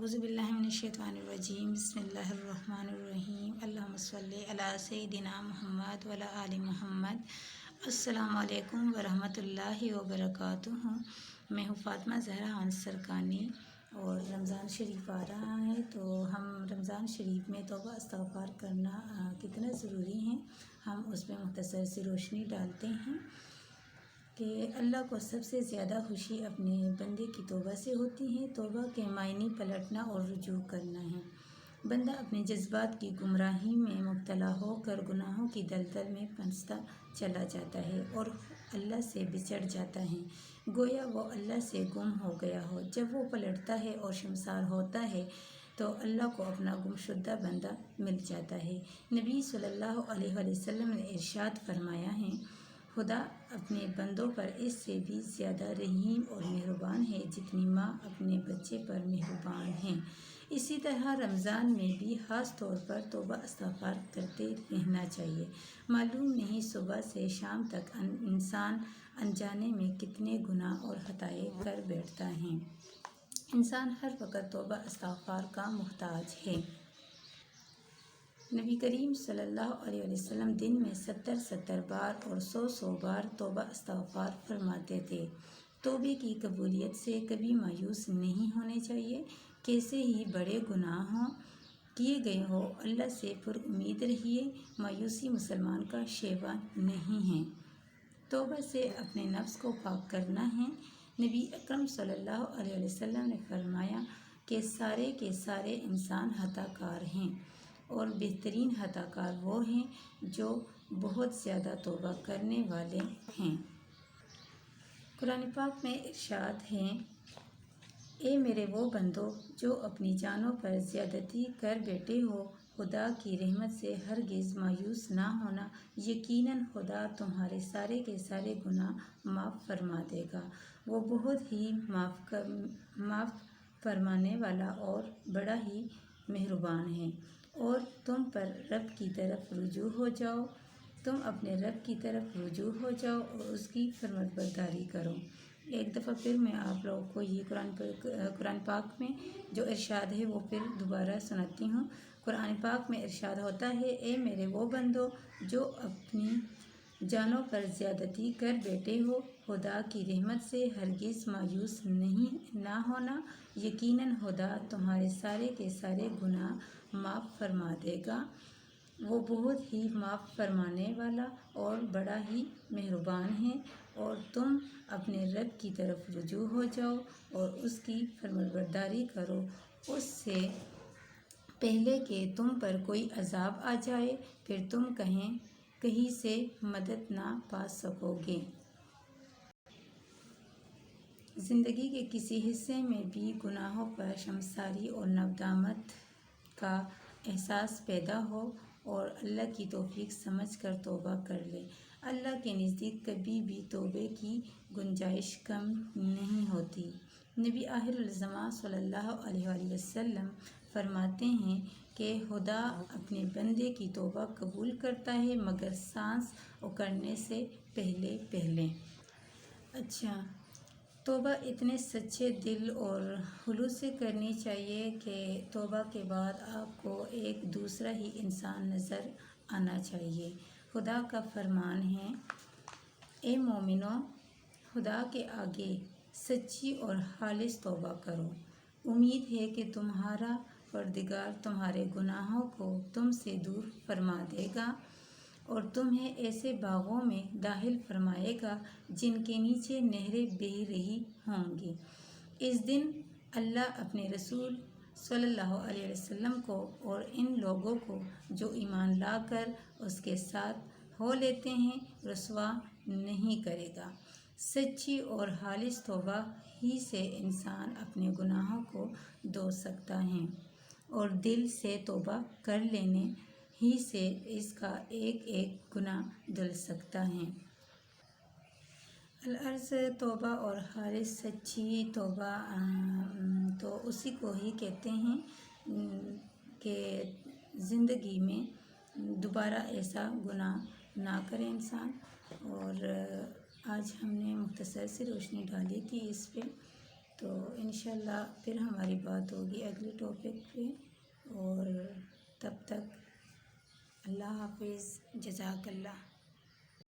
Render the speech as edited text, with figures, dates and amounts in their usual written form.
अऊज़ु बिल्लाहि मिनश्शैतानिर्रजीम बिस्मिल्लाहिर्रहमानिर्रहीम अल्लाहुम्मा सल्लि अला सय्यिदिना मुहम्मद व अला आलि मुहम्मद। अस्सलामु अलैकुम व रहमतुल्लाहि व बरकातुहू। मैं हूँ फ़ातिमा ज़हरा हंस सरकानी और रमज़ान शरीफ आ रहा है तो हम रमज़ान शरीफ में तौबा इस्तग़फ़ार करना कितना ज़रूरी है हम उस पर मुख्तसर सी रोशनी डालते हैं कि अल्लाह को सबसे ज़्यादा खुशी अपने बंदे की तौबा से होती है। तौबा के मायने पलटना और रुजू करना है। बंदा अपने जज्बात की गुमराही में मुब्तला होकर गुनाहों की दलदल में फंसता चला जाता है और अल्लाह से बिछड़ जाता है, गोया वो अल्लाह से गुम हो गया हो। जब वो पलटता है और शर्मसार होता है तो अल्लाह को अपना गुमशुदा बंदा मिल जाता है। नबी सल्लल्लाहु अलैहि वसल्लम ने इरशाद फरमाया है, खुदा अपने बंदों पर इससे भी ज़्यादा रहीम और मेहरबान है जितनी माँ अपने बच्चे पर मेहरबान है। इसी तरह रमज़ान में भी ख़ास तौर पर तौबा इस्तग़फ़ार करते रहना चाहिए। मालूम नहीं सुबह से शाम तक इंसान अनजाने में कितने गुनाह और खताएँ कर बैठता है। इंसान हर वक्त तौबा इस्तग़फ़ार का मुहताज है। नबी करीम सल्लल्लाहु अलैहि वसल्लम दिन में 70 बार और 100 बार तौबा इस्तग़फ़ार फरमाते थे। तौबे की कबूलियत से कभी मायूस नहीं होने चाहिए। कैसे ही बड़े गुनाह हों किए गए हो अल्लाह से पुरुम्मीद रहिए। मायूसी मुसलमान का शेवा नहीं है। तौबा से अपने नफ्स को पाक करना है। नबी अकरम सल्लल्लाहु अलैहि वसल्लम ने फरमाया कि सारे के सारे इंसान हताकार हैं और बेहतरीन हताकार वो हैं जो बहुत ज़्यादा तौबा करने वाले हैं। कुरान पाक में इरशाद है, ए मेरे वो बंदो जो अपनी जानों पर ज़्यादती कर बैठे हो, खुदा की रहमत से हरगिज़ मायूस ना होना। यकीनन खुदा तुम्हारे सारे के सारे गुनाह माफ़ फरमा देगा। वो बहुत ही माफ़ फरमाने वाला और बड़ा ही मेहरबान है। और तुम पर रब की तरफ रुजू हो जाओ, तुम अपने रब की तरफ रुजू हो जाओ और उसकी फरमाबरदारी करो। एक दफ़ा फिर मैं आप लोगों को ये कुरान पाक में जो इरशाद है वो फिर दोबारा सुनाती हूँ। कुरान पाक में इरशाद होता है, ए मेरे वो बंदो जो अपनी जानों पर ज़्यादती कर बैठे हो, खुदा की रहमत से हरगिज़ मायूस ना होना। यकीनन खुदा तुम्हारे सारे के सारे गुनाह माफ़ फरमा देगा। वो बहुत ही माफ़ फरमाने वाला और बड़ा ही मेहरबान है। और तुम अपने रब की तरफ रुजू हो जाओ और उसकी फरमाबरदारी करो, उससे पहले कि तुम पर कोई अज़ाब आ जाए फिर तुम कहीं से मदद ना पा सकोगे। ज़िंदगी के किसी हिस्से में भी गुनाहों पर शर्मसारी और नदामत का एहसास पैदा हो और अल्लाह की तौफीक समझ कर तौबा कर ले। अल्लाह के नज़दीक कभी भी तौबे की गुंजाइश कम नहीं होती। नबी आखिरुल ज़मां सल्लल्लाहु अलैहि वसल्लम फरमाते हैं कि खुदा अपने बंदे की तौबा कबूल करता है मगर सांस उकड़ने से पहले पहले। अच्छा, तौबा इतने सच्चे दिल और खुलूस से करनी चाहिए कि तौबा के बाद आपको एक दूसरा ही इंसान नज़र आना चाहिए। खुदा का फरमान है, ए मोमिनो खुदा के आगे सच्ची और खालिस तौबा करो। उम्मीद है कि तुम्हारा परदिगार तुम्हारे गुनाहों को तुमसे दूर फरमा देगा और तुम्हें ऐसे बागों में दाखिल फरमाएगा जिनके नीचे नहरें बह रही होंगी। इस दिन अल्लाह अपने रसूल सल्लल्लाहु अलैहि वसल्लम को और इन लोगों को जो ईमान लाकर उसके साथ हो लेते हैं रुसवा नहीं करेगा। सच्ची और खालिस तौबा ही से इंसान अपने गुनाहों को धो सकता है और दिल से तौबा कर लेने ही से इसका एक एक गुनाह धुल सकता है। अल-अर्ज़ तौबा और खालिस सच्ची तौबा तो उसी को ही कहते हैं कि ज़िंदगी में दोबारा ऐसा गुनाह ना करे इंसान। और आज हमने मुख्तसर सी रोशनी डाली थी इस पे। تو انشاءاللہ پھر ہماری بات ہوگی اگلی ٹاپک پہ، اور تب تک اللہ حافظ، جزاک اللہ۔